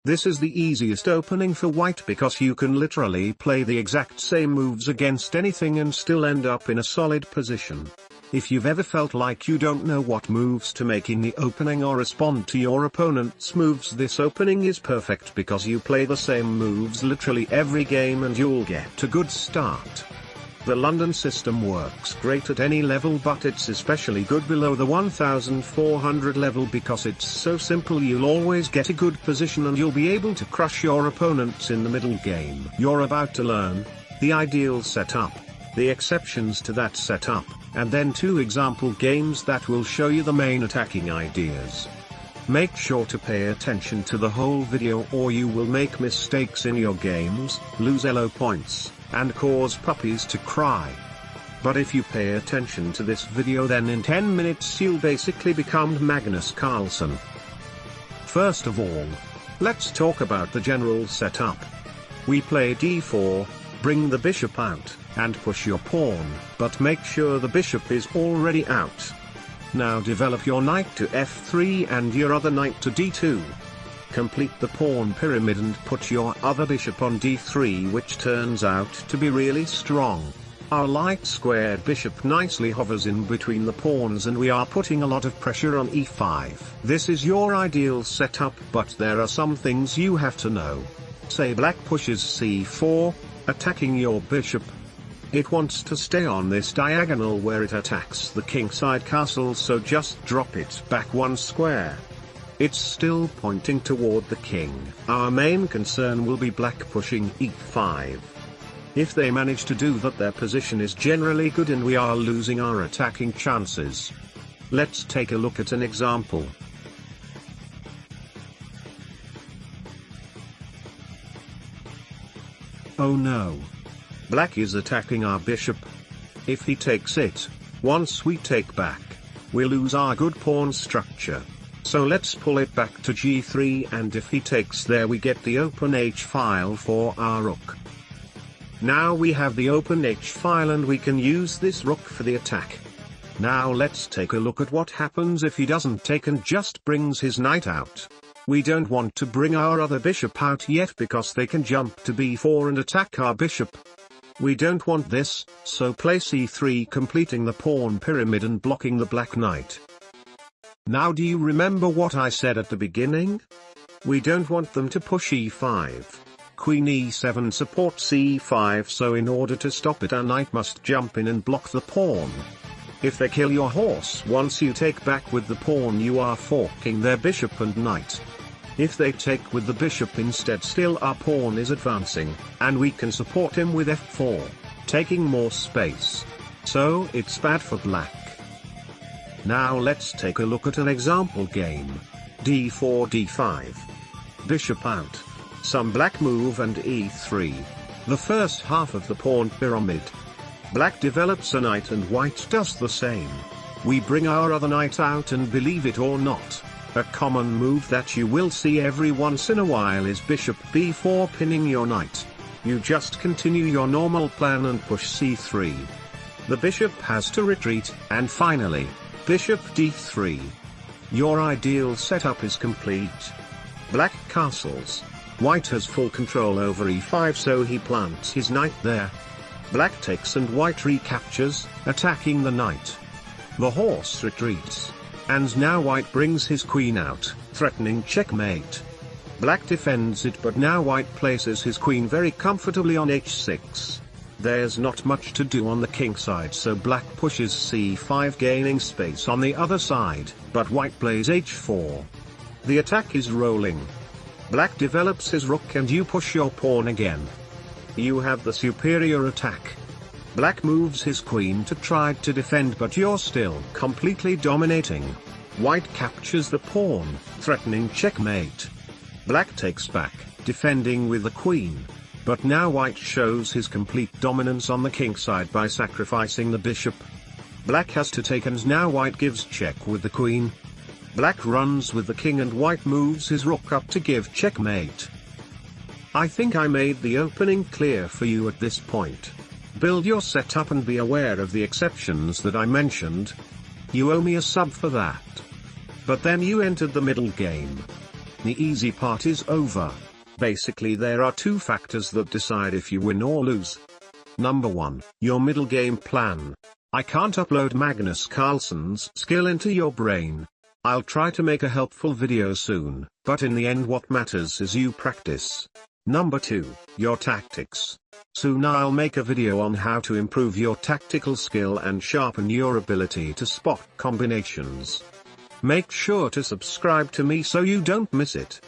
This is the easiest opening for white because you can literally play the exact same moves against anything and still end up in a solid position. If you've ever felt like you don't know what moves to make in the opening or respond to your opponent's moves, this opening is perfect because you play the same moves literally every game and you'll get a good start. The London system works great at any level, but it's especially good below the 1400 level because it's so simple. You'll always get a good position and you'll be able to crush your opponents in the middle game. You're about to learn the ideal setup, the exceptions to that setup, and then 2 example games that will show you the main attacking ideas. Make sure to pay attention to the whole video or you will make mistakes in your games, lose elo points, and cause puppies to cry. But if you pay attention to this video, then in 10 minutes you'll basically become Magnus Carlsen. First of all, let's talk about the general setup. We play d4, bring the bishop out, and push your pawn, but make sure the bishop is already out. Now develop your knight to f3 and your other knight to d2. Complete the pawn pyramid and put your other bishop on d3, which turns out to be really strong. Our light squared bishop nicely hovers in between the pawns and we are putting a lot of pressure on e5. This is your ideal setup, but there are some things you have to know. Say black pushes c4, attacking your bishop. It wants to stay on this diagonal where it attacks the kingside castle, so just drop it back 1 square. It's still pointing toward the king. Our main concern will be black pushing e5. If they manage to do that, their position is generally good and we are losing our attacking chances. Let's take a look at an example. Oh no! Black is attacking our bishop. If he takes it, once we take back, we lose our good pawn structure. So let's pull it back to g3, and if he takes there, we get the open h-file for our rook. Now we have the open h-file and we can use this rook for the attack. Now let's take a look at what happens if he doesn't take and just brings his knight out. We don't want to bring our other bishop out yet because they can jump to b4 and attack our bishop. We don't want this, so play c3, completing the pawn pyramid and blocking the black knight. Now do you remember what I said at the beginning? We don't want them to push e5. Queen e7 supports e5, so in order to stop it, our knight must jump in and block the pawn. If they kill your horse once you take back with the pawn, you are forking their bishop and knight. If they take with the bishop instead, still our pawn is advancing, and we can support him with f4, taking more space. So it's bad for black. Now let's take a look at an example game. d4 d5. Bishop out. Some black move and e3. The first half of the pawn pyramid. Black develops a knight and white does the same. We bring our other knight out, and believe it or not, a common move that you will see every once in a while is bishop b4 pinning your knight. You just continue your normal plan and push c3. The bishop has to retreat, and finally, bishop d3. Your ideal setup is complete. Black castles. White has full control over e5, so he plants his knight there. Black takes and white recaptures, attacking the knight. The horse retreats. And now white brings his queen out, threatening checkmate. Black defends it, but now white places his queen very comfortably on h6. There's not much to do on the king side, so black pushes c5, gaining space on the other side, but white plays h4. The attack is rolling. Black develops his rook and you push your pawn again. You have the superior attack. Black moves his queen to try to defend, but you're still completely dominating. White captures the pawn, threatening checkmate. Black takes back, defending with the queen. But now white shows his complete dominance on the king side by sacrificing the bishop. Black has to take, and now white gives check with the queen. Black runs with the king and white moves his rook up to give checkmate. I think I made the opening clear for you at this point. Build your setup and be aware of the exceptions that I mentioned. You owe me a sub for that. But then you entered the middle game. The easy part is over. Basically there are two factors that decide if you win or lose. Number 1, your middle game plan. I can't upload Magnus Carlsen's skill into your brain. I'll try to make a helpful video soon, but in the end what matters is you practice. Number 2, your tactics. Soon I'll make a video on how to improve your tactical skill and sharpen your ability to spot combinations. Make sure to subscribe to me so you don't miss it.